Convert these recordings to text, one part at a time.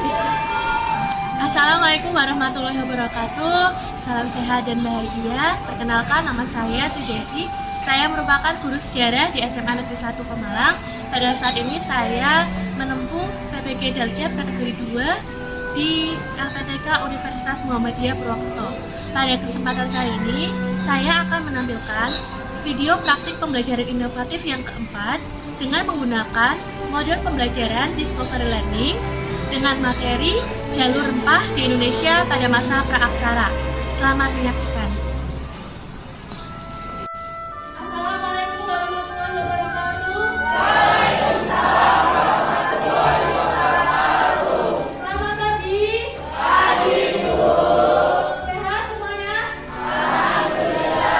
Assalamualaikum warahmatullahi wabarakatuh. Salam sehat dan bahagia. Perkenalkan, nama saya Tridevi. Saya merupakan guru sejarah di SMA Negeri 1 Pemalang. Pada saat ini saya menempuh PPG Daljab kategori 2 di LPTK Universitas Muhammadiyah Purwokerto. Pada kesempatan kali ini, saya akan menampilkan video praktik pembelajaran inovatif yang keempat dengan menggunakan model pembelajaran Discovery Learning dengan materi jalur rempah di Indonesia pada masa praaksara. Selamat menyaksikan. Assalamualaikum warahmatullahi wabarakatuh. Waalaikumsalam warahmatullahi wabarakatuh. Selamat pagi. Pagi, Bu. Sehat semuanya? Alhamdulillah.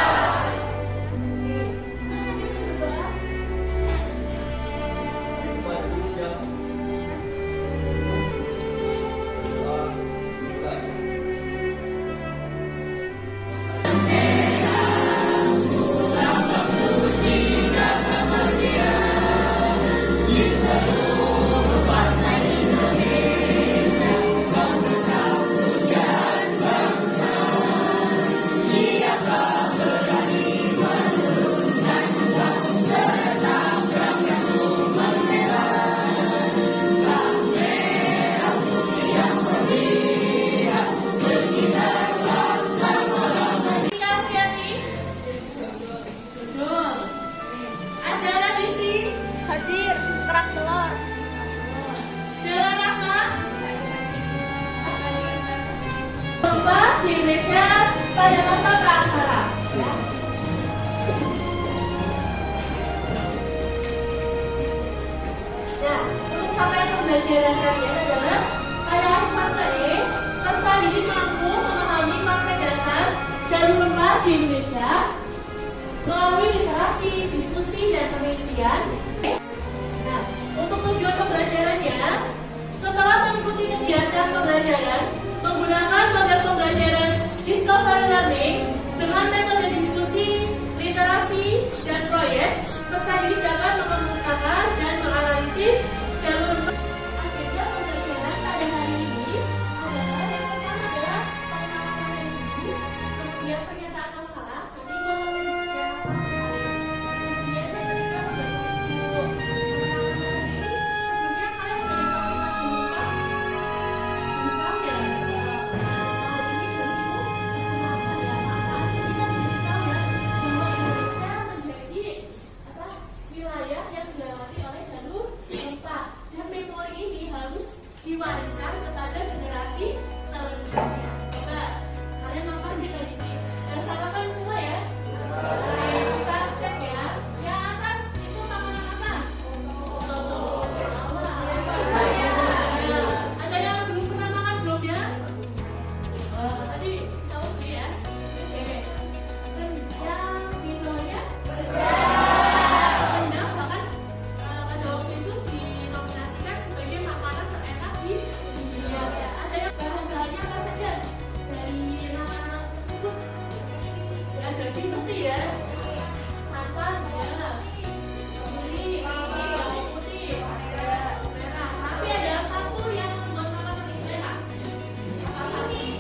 Hadir, kerak telur. Rempah di Indonesia pada masa praaksara. Nah, untuk capaian pembelajaran kalian adalah pada akhir fase E, peserta didik mampu memahami konsep dasar jalur rempah di Indonesia melalui literasi, diskusi, dan penelitian. Nah, untuk tujuan pembelajarannya, setelah mengikuti kegiatan pembelajaran menggunakan model pembelajaran Discovery Learning dengan metode diskusi, literasi, dan proyek, peserta didik dapat mengemukakan dan menganalisis jalur agenda pembelajaran pada hari ini adalah yang pertama adalah pengenalan ini, kemudian pernyataan masalah, nanti gue akan memberikan masalah. Kemudian yang ketiga membagi buku. Pengenalan ini sebelumnya kalian sudah tahu tentang bukan ya. Tahun ini baru perkenalkan ya. Maka kita diberitahu ya bahwa Indonesia menjadi wilayah yang dilewati oleh jalur rempah, dan memori ini harus diwariskan kepada generasi selanjutnya. Coba kalian makan di kali ini dan sarapan semua ya. Kita cek ya. Yang atas itu makanan apa? Ada yang belum pernah makan belum ya? Tadi jawab beli ya. Oke. Dan yang di bawahnya? Rendang, bahkan pada waktu itu dinominasikan sebagai makanan terenak di dunia. Ada yang bahan-bahannya apa saja dari makanan tersebut? Ya, daging pasti ya. Santan ya. Kuri, bawang putih, merah. Tapi ada satu yang membuat makanan ini enak. Apa sih?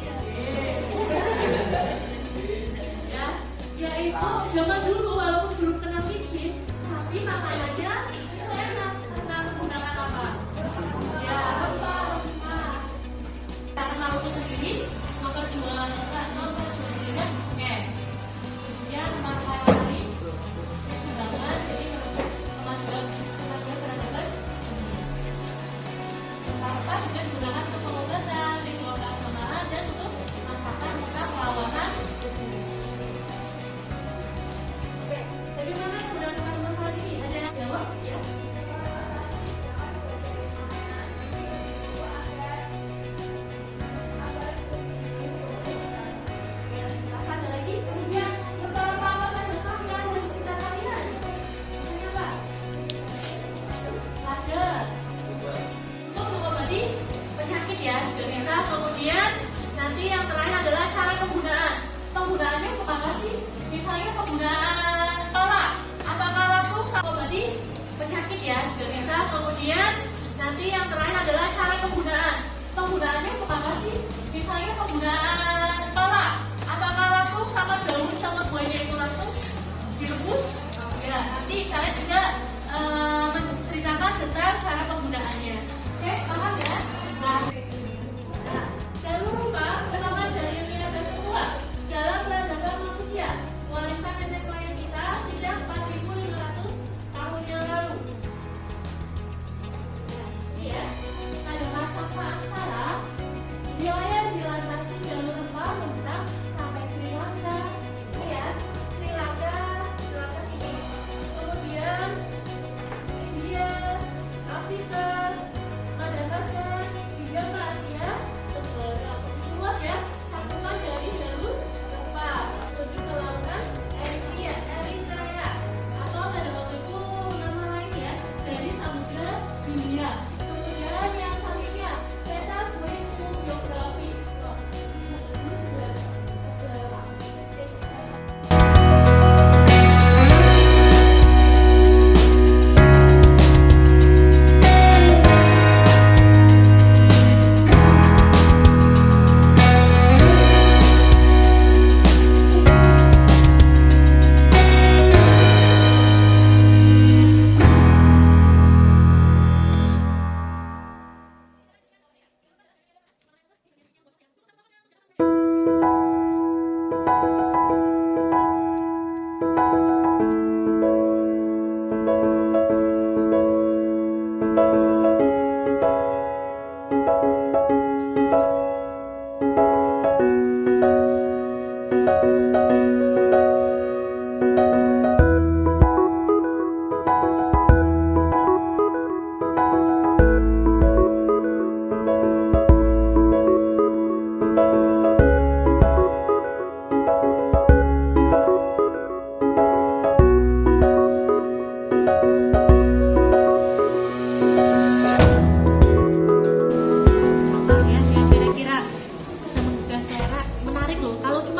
Ya, yaitu zaman dulu walaupun belum kenal micin, tapi makanannya itu enak karena menggunakan apa? Ya, rempah. Karena untuk sendiri memperjuangkan oke. Kemudian matahari sumbangan jadi kemajuan peradaban. Rempah juga digunakan untuk pengobatan, ritual keagamaan, dan untuk masakan serta perlawanan tubuh. Oke, bagaimana menggunakan masalah ini? Ada yang jawab ya? Rasa ada lagi? Kemudian rempah-rempah apa saja yang ada di sekitar kalian? Misalnya apa? Ada. Untuk mengobati penyakit ya, juga bisa. Kemudian nanti yang terakhir adalah cara penggunaan. Penggunaannya untuk apa sih? Misalnya penggunaan pala. Apakah langsung mengobati penyakit ya, juga bisa. Kemudian nanti yang terakhir adalah cara penggunaan. penggunaannya untuk apa sih? Misalnya penggunaan pala. Apakah langsung sama daun sama buahnya itu langsung direbus? Ya, nanti kalian juga menceritakan tentang cara penggunaannya. Oke, paham ya? Nah, jangan lupa kenalkan dari ilmiah tertua dalam peradaban manusia. Warisan nenek moyang kita sejak 4.500 tahun yang lalu. Nah, ini ya, pada masa praaksara, wilayah dilintasi jalur rempah membentang sampai Sri Lanka. Ini ya, Sri Lanka sini. Kemudian India, Afrika, Madagaskar, hingga ke Asia, luas ya, cakupan dari jalur rempah menuju ke lautan Eritrea, atau pada waktu itu nama lainnya dari Samudra Hindia. Kemudian yang selanjutnya peta kurikulum geografi. Ini sudah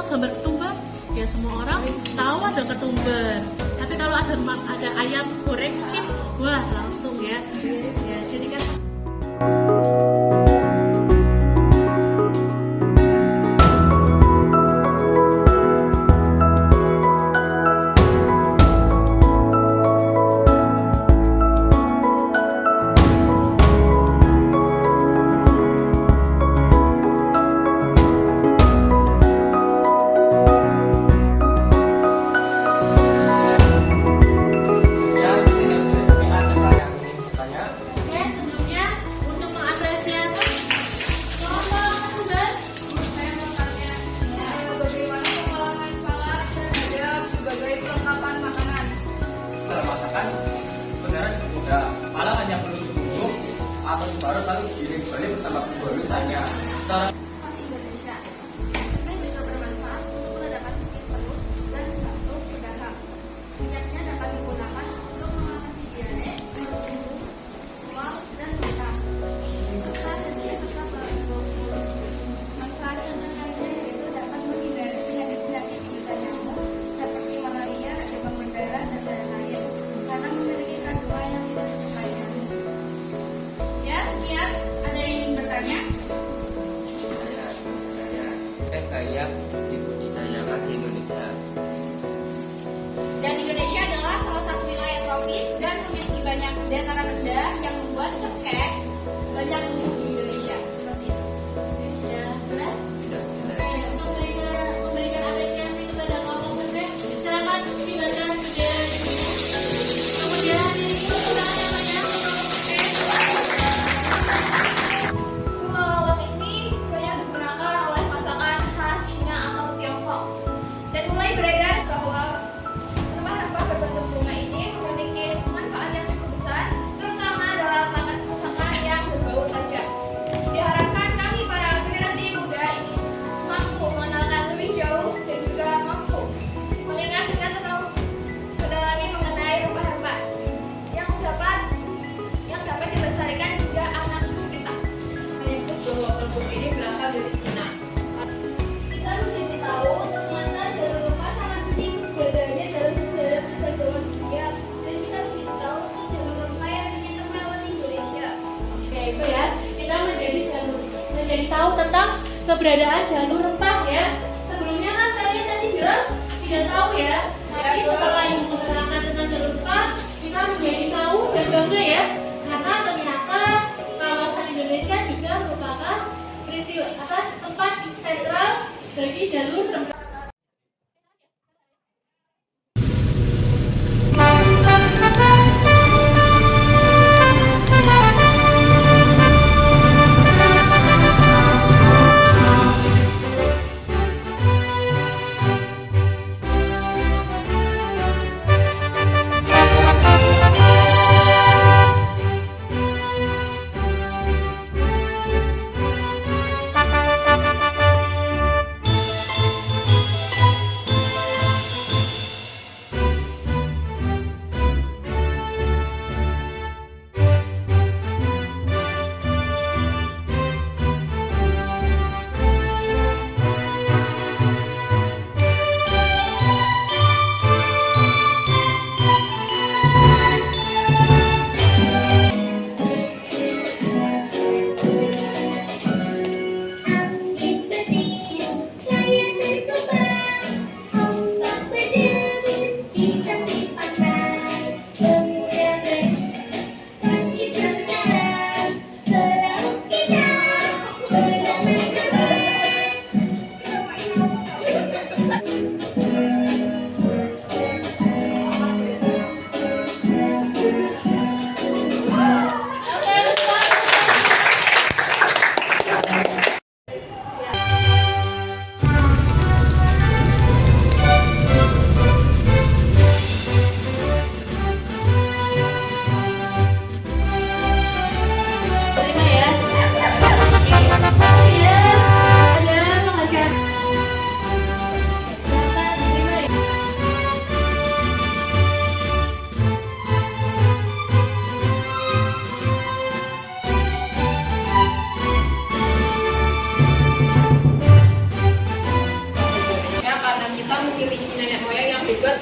gambar ketumbar, ya semua orang tahu ada ketumbar. Tapi kalau ada ayam goreng mungkin, wah langsung ya. Ya jadi kan. Malah hanya perlu dibujuk atau dibaru lalu digiling balik bersama keluarganya. Masih Indonesia. Ini juga bermanfaat untuk meredakan sakit perut dan batuk berdahak. Minyaknya dapat digunakan untuk mengatasi diare, mual, dan muntah. Serta hasilnya serta bau. Manfaat contoh lainnya yaitu dapat menghindari penyakit-penyakit pada nyamuk seperti malaria, demam berdarah, dan lain-lain karena memiliki kandungan yang tidak disukai. Ya, sekian. Ada yang ingin bertanya? Kayak dibudidayakan di Indonesia. Dan Indonesia adalah salah satu wilayah tropis dan memiliki banyak dataran rendah yang membuat cengkeh banyak tumbuh di Indonesia. Seperti itu. Sudah jelas? Tidak jelas. Oke, untuk memberikan apresiasi kepada kelompok cengkeh, silakan tinggalkan bendera di sini. Kemudian penggunaan namanya kelompok cengkeh. Lawak ini banyak digunakan oleh masakan khas Cina atau Tiongkok. Dan mulai beredar bahwa rempah-rempah berbentuk bunga ini memiliki manfaat yang cukup besar, terutama dalam masakan yang berbau tajam. Diharapkan kami para generasi muda ini mampu mengenalkan lebih jauh dan juga mampu mengingatkan atau mendalami mengenai rempah-rempah yang dapat dilestarikan hingga anak cucu kita. Menyebut bahwa kelompok ini berasal dari Cina. Kita menjadi tahu ternyata jalur rempah sangat penting beradanya dalam sejarah perdagangan dunia, dan kita menjadi tahu jalur rempah yang ditemui lewat Indonesia. Oke, itu ya. Kita menjadi keberadaan jalur rempah ya. Sebelumnya kan kalian tadi bilang tidak tahu ya. Tapi setelah ibu menerangkan tentang jalur rempah, kita menjadi tahu dan bangga ya. Karena ternyata kawasan Indonesia juga merupakan tempat sentral bagi jalur rempah.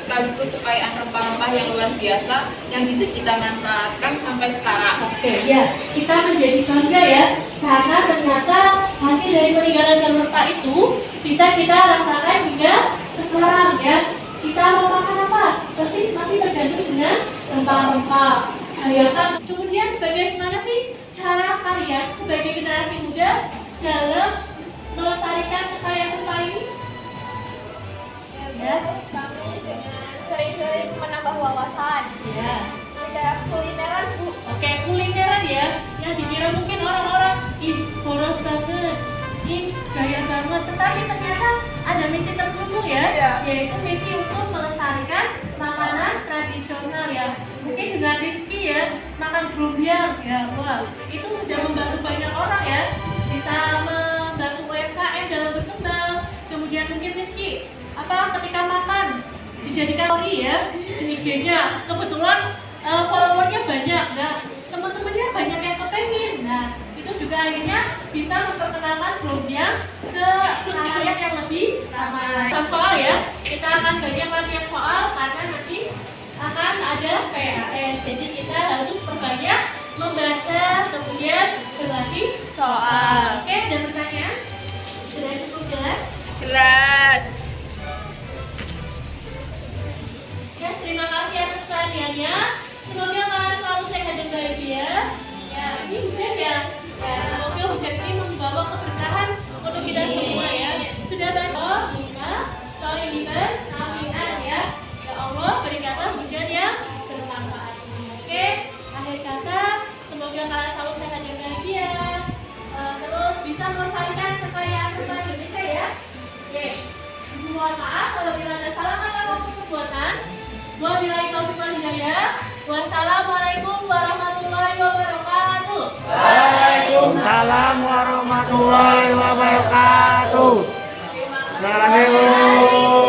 sekaligus kekayaan rempah-rempah yang luar biasa yang bisa kita manfaatkan sampai sekarang. Oke, ya, kita menjadi bangga ya, karena ternyata hasil dari peninggalan jalur rempah itu bisa kita rasakan hingga sekarang ya. Kita mau makan apa? Pasti masih tergantung dengan rempah-rempah. Ya kan? Kemudian bagaimana sih cara kalian sebagai generasi muda dalam melestarikan kekayaan rempah ini? Ya, Kami dengan sering-sering menambah wawasan. ya. Tidak kulineran, Bu. Oke, kulineran ya. Yang dikira mungkin orang-orang ih boros banget, ih gaya banget. Tetapi ternyata ada misi tersembunyi ya, Iya. yaitu misi untuk melestarikan makanan tradisional ya. Mungkin dengan Rizky ya, makan grumbyang ya, wah itu sudah membantu banyak orang ya. Bisa membantu UMKM dalam berkembang. Kemudian mungkin Rizky ketika makan dijadikan story ya di IG-nya, kebetulan followernya banyak, nah teman-temannya banyak yang kepengen, nah itu juga akhirnya bisa memperkenalkan grumbyang ke halayak yang lebih ramai. Soal ya, kita akan banyak latihan soal karena nanti akan ada PAS, jadi kita harus perbanyak membaca kemudian berlatih soal. Oke, ada pertanyaan? Sudah cukup jelas? Jelas. Ya, terima kasih atas perhatiannya. Semoga kalian selalu sehat dan bahagia. Ya, ini hujan ya. Semoga hujan ini membawa keberkahan untuk kita semua ya. Sudah banyak kita soliditas, aminan ya. Ya Allah, berikanlah hujan yang bermanfaat. Oke, akhir kata, semoga kalian selalu sehat dan bahagia. Terus bisa melestarikan kekayaan rempah Indonesia ya. Oke, mohon maaf kalau ada salah kata maupun perbuatan. Wabillahi taufiq wal hidayah. Wassalamualaikum warahmatullahi wabarakatuh. Waalaikumsalam warahmatullahi wabarakatuh. Terima kasih.